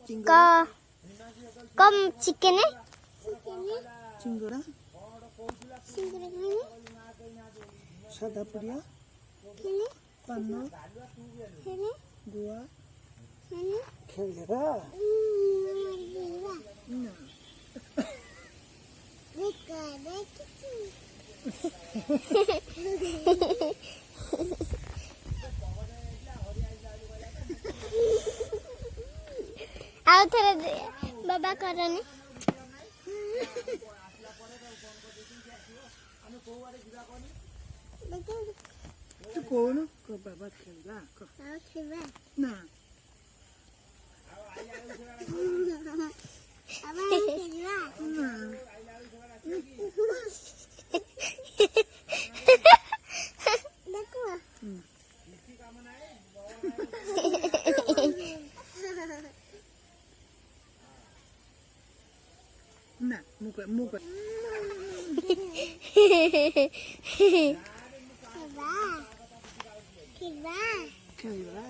କ କମ୍ ଚିକେନ ଚିଙ୍ଗଡ଼ା ଚିଙ୍ଗୁଡ଼ି ସାଧା ପୁଡ଼ିଆ ଖାଇନି ପାନ ଖାଇନି ଗୁଆ ଖାଇନି ଖେଳିବା ନା ଆଉ ଥରେ ବାବା କରନି ତୁ କହୁନୁ ବାବା ଖେଳିବା ନା ନା ମୁଁ ଖେଳିବା